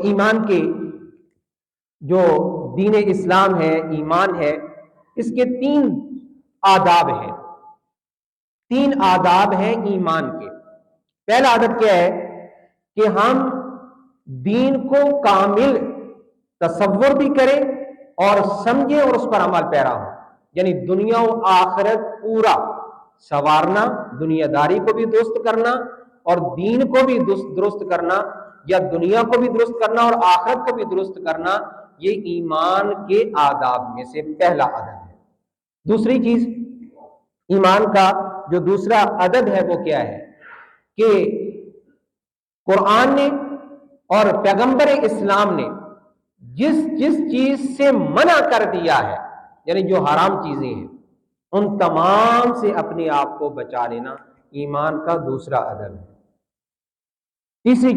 ایمان کے جو دین اسلام ہے، ایمان ہے، اس کے تین آداب ہیں۔ تین آداب ہیں ایمان کے۔ پہلا آدب کیا ہے کہ ہم دین کو کامل تصور بھی کریں اور سمجھیں اور اس پر عمل پیرا ہوں، یعنی دنیا و آخرت پورا سنوارنا، دنیا داری کو بھی درست کرنا اور دین کو بھی درست کرنا، یا دنیا کو بھی درست کرنا اور آخرت کو بھی درست کرنا، یہ ایمان کے آداب میں سے پہلا ادب ہے۔ دوسری چیز ایمان کا جو دوسرا ادب ہے وہ کیا ہے کہ قرآن نے اور پیغمبر اسلام نے جس جس چیز سے منع کر دیا ہے، یعنی جو حرام چیزیں ہیں، ان تمام سے اپنے آپ کو بچا لینا ایمان کا دوسرا ادب ہے۔ تیسری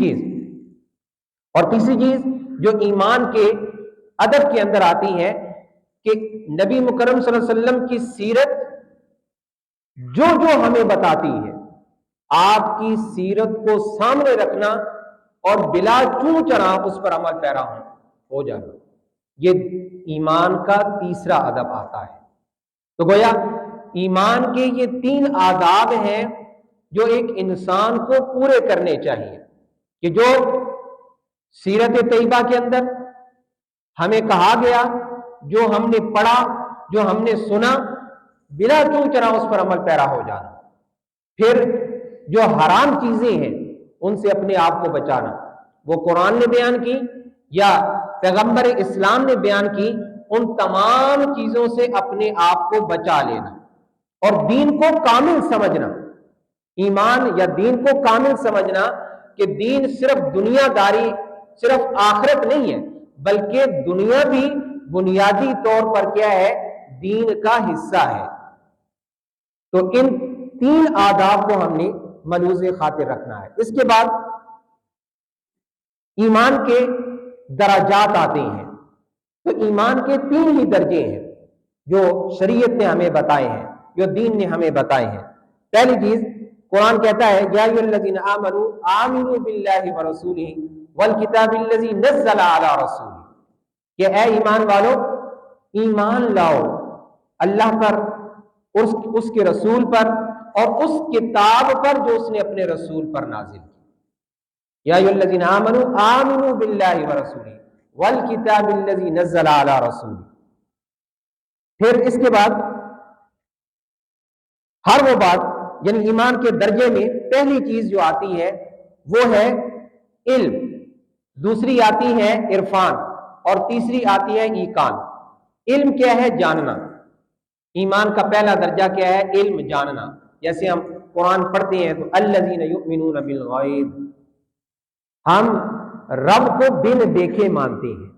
چیز جو ایمان کے ادب کے اندر آتی ہے کہ نبی مکرم صلی اللہ علیہ وسلم کی سیرت جو ہمیں بتاتی ہے، آپ کی سیرت کو سامنے رکھنا اور بلا چوں چرا اس پر عمل پیرا ہو جانا، یہ ایمان کا تیسرا ادب آتا ہے۔ تو گویا ایمان کے یہ تین آداب ہیں جو ایک انسان کو پورے کرنے چاہیے، کہ جو سیرت طیبہ کے اندر ہمیں کہا گیا، جو ہم نے پڑھا، جو ہم نے سنا، بلا چوں چرا اس پر عمل پیرا ہو جانا۔ پھر جو حرام چیزیں ہیں ان سے اپنے آپ کو بچانا، وہ قرآن نے بیان کی یا پیغمبر اسلام نے بیان کی، ان تمام چیزوں سے اپنے آپ کو بچا لینا اور دین کو کامل سمجھنا۔ ایمان یا دین کو کامل سمجھنا کہ دین صرف دنیا داری، صرف آخرت نہیں ہے، بلکہ دنیا بھی بنیادی طور پر کیا ہے، دین کا حصہ ہے۔ تو ان تین آداب کو ہم نے ملحوظ خاطر رکھنا ہے۔ اس کے بعد ایمان کے درجات آتے ہیں۔ تو ایمان کے تین ہی درجے ہیں جو شریعت نے ہمیں بتائے ہیں، جو دین نے ہمیں بتائے ہیں۔ پہلی چیز قرآن کہتا ہے یا ایھا الذین آمنوا آمنوا باللہ ورسولہ والکتاب الذی نزل علی رسولہ، کہ اے ایمان والو ایمان لاؤ اللہ پر، اس کے رسول پر اور اس کتاب پر جو اس نے اپنے رسول پر نازل کی۔ یا ایھا الذین آمنوا آمنوا باللہ ورسولہ والکتاب الذی نزل علی رسولہ۔ پھر اس کے بعد ہر وہ بات، یعنی ایمان کے درجے میں پہلی چیز جو آتی ہے وہ ہے علم، دوسری آتی ہے عرفان اور تیسری آتی ہے ایقان۔ علم کیا ہے؟ جاننا۔ ایمان کا پہلا درجہ کیا ہے؟ علم، جاننا۔ جیسے ہم قرآن پڑھتے ہیں تو الذین یؤمنون بالغیب، ہم رب کو بن دیکھے مانتے ہیں۔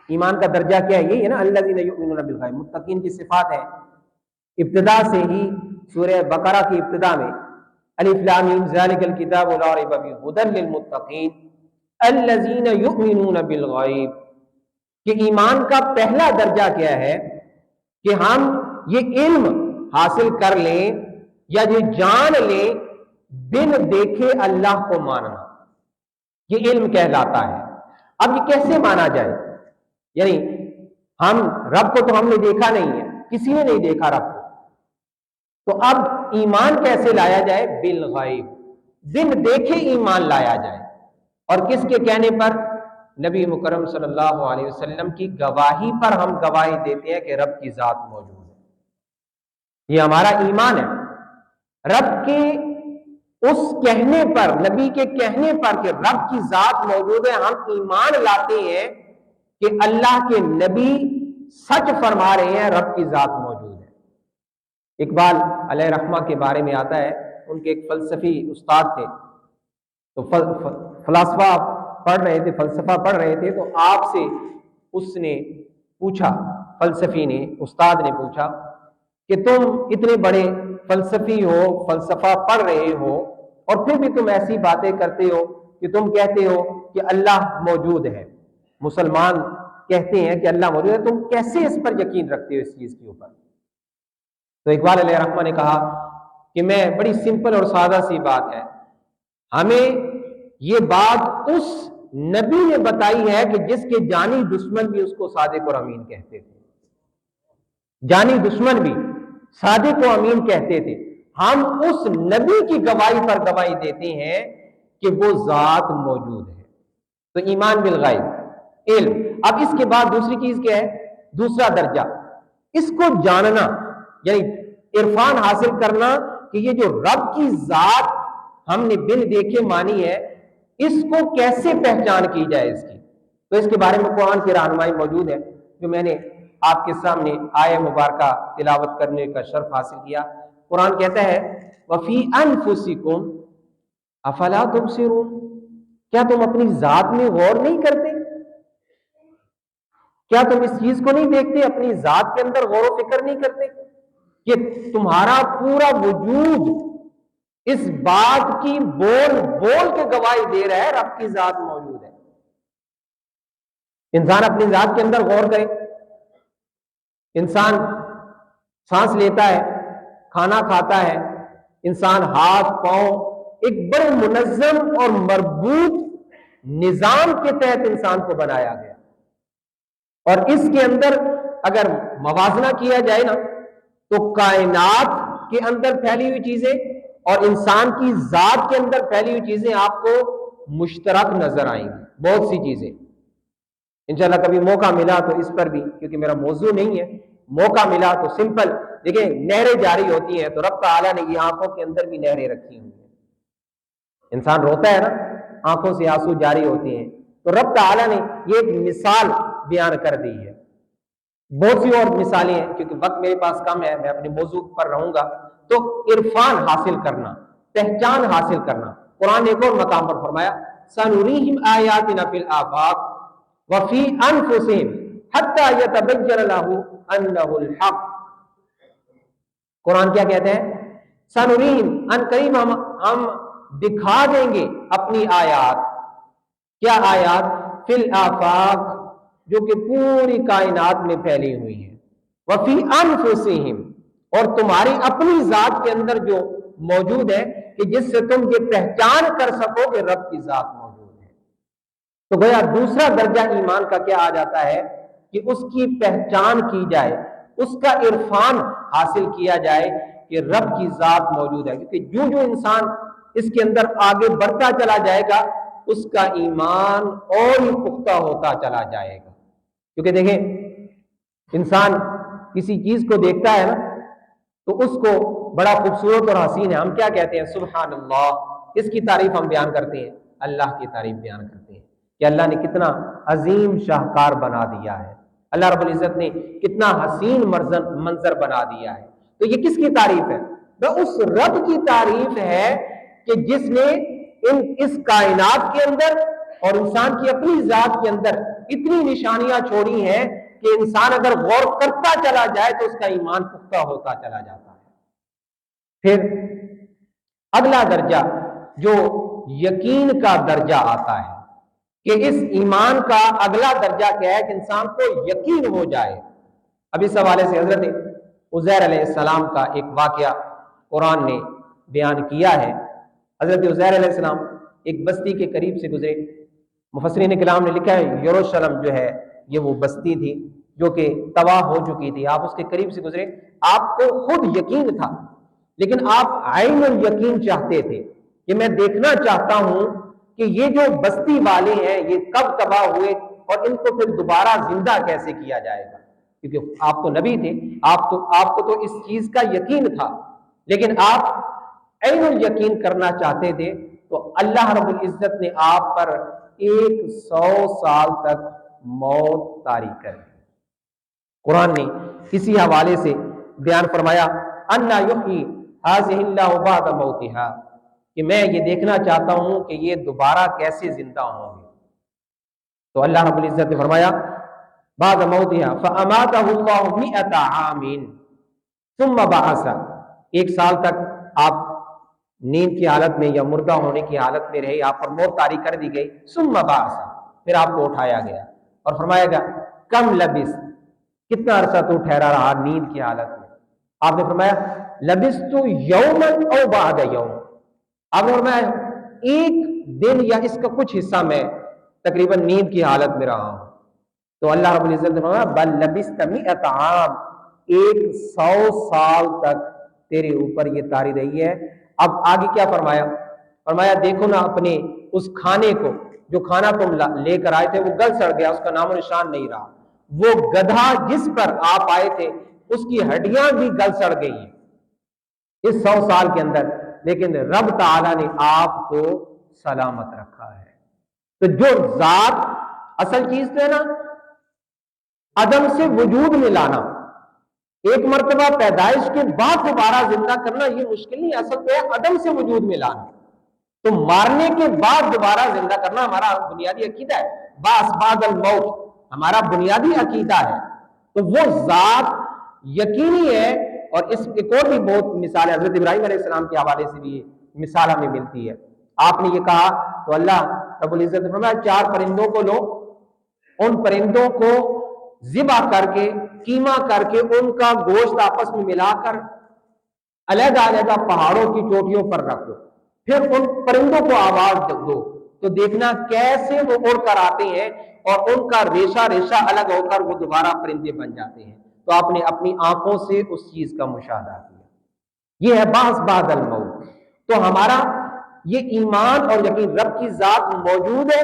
ایمان کا درجہ کیا ہے؟ یہی ہے نا، الذین یؤمنون بالغیب۔ متقین کی صفات ہے ابتدا سے ہی سورہ بقرہ کی ابتدا میں الف لام میم ذالک الکتاب لا ریب فیہ ھدی للمتقین الذین یؤمنون بالغیب، کہ ایمان کا پہلا درجہ کیا ہے کہ ہم یہ علم حاصل کر لیں یا یہ جان لیں بن دیکھے اللہ کو ماننا، یہ علم کہلاتا ہے۔ اب یہ کیسے مانا جائے؟ یعنی ہم رب کو تو ہم نے دیکھا نہیں ہے، کسی نے نہیں دیکھا رب کو، تو اب ایمان کیسے لایا جائے؟ بالغیب، بن دیکھے ایمان لایا جائے۔ اور کس کے کہنے پر؟ نبی مکرم صلی اللہ علیہ وسلم کی گواہی پر ہم گواہی دیتے ہیں کہ رب کی ذات موجود ہے۔ یہ ہمارا ایمان ہے۔ رب کے اس کہنے پر، نبی کے کہنے پر کہ رب کی ذات موجود ہے، ہم ایمان لاتے ہیں کہ اللہ کے نبی سچ فرما رہے ہیں، رب کی ذات موجود ہے۔ اقبال علیہ رحمہ کے بارے میں آتا ہے، ان کے ایک فلسفی استاد تھے، تو فلسفہ پڑھ رہے تھے تو آپ سے اس نے پوچھا، فلسفی نے، استاد نے پوچھا کہ تم اتنے بڑے فلسفی ہو، فلسفہ پڑھ رہے ہو اور پھر بھی تم ایسی باتیں کرتے ہو کہ تم کہتے ہو کہ اللہ موجود ہے، مسلمان کہتے ہیں کہ اللہ موجود ہے، تم کیسے اس پر یقین رکھتے ہو اس چیز کے اوپر؟ تو اقبال علیہ رحمہ نے کہا کہ میں، بڑی سمپل اور سادہ سی بات ہے، ہمیں یہ بات اس نبی نے بتائی ہے کہ جس کے جانی دشمن بھی اس کو صادق اور امین کہتے تھے، جانی دشمن بھی صادق و امین کہتے تھے۔ ہم اس نبی کی گواہی پر گواہی دیتے ہیں کہ وہ ذات موجود ہے۔ تو ایمان بالغیب، علم۔ اب اس کے بعد دوسری چیز کیا ہے؟ دوسرا درجہ، اس کو جاننا، یعنی عرفان حاصل کرنا کہ یہ جو رب کی ذات ہم نے بن دیکھے مانی ہے، اس کو کیسے پہچان کی جائے اس کی۔ تو اس کے بارے میں قرآن کی رہنمائی موجود ہے، جو میں نے آپ کے سامنے آیہ مبارکہ تلاوت کرنے کا شرف حاصل کیا۔ قرآن کہتا ہے وَفِي أَنفُسِكُمْ أَفَلَا تُبْصِرُونَ، کیا تم اپنی ذات میں غور نہیں کرتے؟ کیا تم اس چیز کو نہیں دیکھتے؟ اپنی ذات کے اندر غور و فکر نہیں کرتے کہ تمہارا پورا وجود اس بات کی بول بول کے گواہی دے رہا ہے رب کی ذات موجود ہے۔ انسان اپنی ذات کے اندر غور کرے۔ انسان سانس لیتا ہے، کھانا کھاتا ہے، انسان ہاتھ پاؤں ایک بڑے منظم اور مربوط نظام کے تحت انسان کو بنایا گیا، اور اس کے اندر اگر موازنہ کیا جائے نا تو کائنات کے اندر پھیلی ہوئی چیزیں اور انسان کی ذات کے اندر پھیلی ہوئی چیزیں آپ کو مشترک نظر آئیں گی، بہت سی چیزیں۔ انشاءاللہ کبھی موقع ملا تو اس پر بھی، کیونکہ میرا موضوع نہیں ہے، موقع ملا تو سمپل دیکھیں، نہریں جاری ہوتی ہیں تو رب تعالیٰ نے یہ آنکھوں کے اندر بھی نہریں رکھی ہوئی ہیں۔ انسان روتا ہے نا، آنکھوں سے آنسو جاری ہوتے ہیں، تو رب تعالیٰ نے یہ ایک مثال بیان کر دی ہے۔ بہت سی اور مثالیں ہیں، کیونکہ وقت میرے پاس کم ہے، میں اپنے موضوع پر رہوں گا۔ تو عرفان حاصل کرنا، پہچان حاصل کرنا۔ قرآن نے ایک اور مقام پر فرمایا سَنُرِيهِمْ آيَاتِنَا فِي الْآفَاقِ وَفِي أَنفُسِهِمْ حَتَّى يَتَبَيَّنَ لَهُ أَنَّهُ الْحَقُّ۔ قرآن کیا کہتے ہیں؟ سَنُرِيهِمْ، ان قریب ہم دکھا دیں گے اپنی آیات۔ کیا آیات؟ فی الآفاق، جو کہ پوری کائنات میں پھیلی ہوئی ہیں، وفی انفسہم، اور تمہاری اپنی ذات کے اندر جو موجود ہے، کہ جس سے تم یہ پہچان کر سکو کہ رب کی ذات موجود ہے۔ تو گویا دوسرا درجہ ایمان کا کیا آ جاتا ہے کہ اس کی پہچان کی جائے، اس کا عرفان حاصل کیا جائے کہ رب کی ذات موجود ہے، کیونکہ جو جو انسان اس کے اندر آگے بڑھتا چلا جائے گا اس کا ایمان اور ہی پختہ ہوتا چلا جائے گا۔ کیونکہ دیکھیں، انسان کسی چیز کو دیکھتا ہے نا تو اس کو بڑا خوبصورت اور حسین ہے، ہم کیا کہتے ہیں؟ سبحان اللہ، اس کی تعریف ہم بیان کرتے ہیں، اللہ کی تعریف بیان کرتے ہیں کہ اللہ نے کتنا عظیم شاہکار بنا دیا ہے، اللہ رب العزت نے کتنا حسین منظر بنا دیا ہے۔ تو یہ کس کی تعریف ہے؟ اس رب کی تعریف ہے کہ جس نے اس کائنات کے اندر اور انسان کی اپنی ذات کے اندر اتنی نشانیاں چھوڑی ہیں کہ انسان اگر غور کرتا چلا جائے تو اس کا ایمان پختہ ہوتا چلا جاتا ہے۔ پھر اگلا درجہ جو یقین کا درجہ آتا ہے کہ اس ایمان کا اگلا درجہ کیا ہے کہ انسان کو یقین ہو جائے۔ اب اس حوالے سے حضرت عزیر علیہ السلام کا ایک واقعہ قرآن نے بیان کیا ہے۔ حضرت عزیر علیہ السلام ایک بستی کے قریب سے گزرے۔ مفسرین کرام نے لکھا ہے یروشلم جو ہے یہ وہ بستی تھی جو کہ تباہ ہو چکی تھی، آپ اس کے قریب سے گزرے، آپ کو خود یقین تھا لیکن آپ عین الیقین چاہتے تھے کہ میں دیکھنا چاہتا ہوں کہ یہ جو بستی والے ہیں یہ کب تباہ ہوئے اور ان کو پھر دوبارہ زندہ کیسے کیا جائے گا، کیونکہ آپ تو نبی تھے، آپ کو تو اس چیز کا یقین تھا، لیکن آپ عین الیقین کرنا چاہتے تھے۔ تو اللہ رب العزت نے آپ پر 100 سال تک موت طاری کر دی۔ قرآن نے اسی حوالے سے بیان فرمایا اَنَّا يُحْيِي هَٰذِهِ اللَّهُ بَعْدَ مَوْتِهَا، کہ میں یہ دیکھنا چاہتا ہوں کہ یہ دوبارہ کیسے زندہ ہوں گے۔ تو اللہ رب العزت نے فرمایا بعد موتها فَأَمَاتَهُ اللَّهُ 100 عَامٍ ثُمَّ بَعَثَ، 1 سال تک آپ نیند کی حالت میں یا مردہ ہونے کی حالت میں رہے، آپ پر موت طاری کر دی گئی، ثم بعث، پھر آپ کو اٹھایا گیا اور فرمایا گیا کم لبس، کتنا عرصہ تو ٹھہرا رہا نیند کی حالت میں؟ آپ نے فرمایا لبثت یوما او بعد یوم، آپ نے فرمایا ایک دن یا اس کا کچھ حصہ میں تقریباً نیند کی حالت میں رہا ہوں. تو اللہ رب العزت نے فرمایا بل لبثت 100 عام، 100 سال تک تیرے اوپر یہ طاری رہی ہے. اب آگے کیا فرمایا؟ فرمایا دیکھو نا اپنے اس کھانے کو، جو کھانا تم لے کر آئے تھے وہ گل سڑ گیا، اس کا نام و نشان نہیں رہا. وہ گدھا جس پر آپ آئے تھے اس کی ہڈیاں بھی گل سڑ گئی ہیں اس 100 سال کے اندر، لیکن رب تعالیٰ نے آپ کو سلامت رکھا ہے. تو جو ذات اصل چیز تو ہے نا عدم سے وجود میں لانا، ایک مرتبہ پیدائش کے بعد دوبارہ زندہ کرنا یہ مشکل نہیں، اصل تو ہے عدم سے وجود میں لانا. تو مارنے کے بعد دوبارہ زندہ کرنا ہمارا بنیادی عقیدہ ہے. باس بعد الموت ہمارا بنیادی عقیدہ ہے. تو وہ ذات یقینی ہے. اور اس ایک اور بھی بہت مثال ہے، حضرت ابراہیم علیہ السلام کے حوالے سے بھی مثال ہمیں ملتی ہے. آپ نے یہ کہا تو اللہ رب العزت نے فرمایا 4 پرندوں کو لو، ان پرندوں کو ذبح کر کے قیمہ کر کے ان کا گوشت آپس میں ملا کر علیحدہ علیحدہ پہاڑوں کی چوٹیوں پر رکھ دو، پھر ان پرندوں کو آواز دو تو دیکھنا کیسے وہ اڑ کر آتے ہیں اور ان کا ریشہ ریشہ الگ ہو کر وہ دوبارہ پرندے بن جاتے ہیں. تو آپ نے اپنی آنکھوں سے اس چیز کا مشاہدہ کیا. یہ ہے بعض بعد الموت. تو ہمارا یہ ایمان اور یقین رب کی ذات موجود ہے،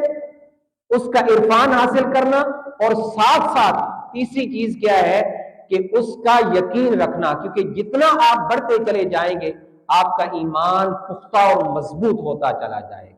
اس کا عرفان حاصل کرنا، اور ساتھ ساتھ تیسری چیز کیا ہے کہ اس کا یقین رکھنا، کیونکہ جتنا آپ بڑھتے چلے جائیں گے آپ کا ایمان پختہ اور مضبوط ہوتا چلا جائے گا.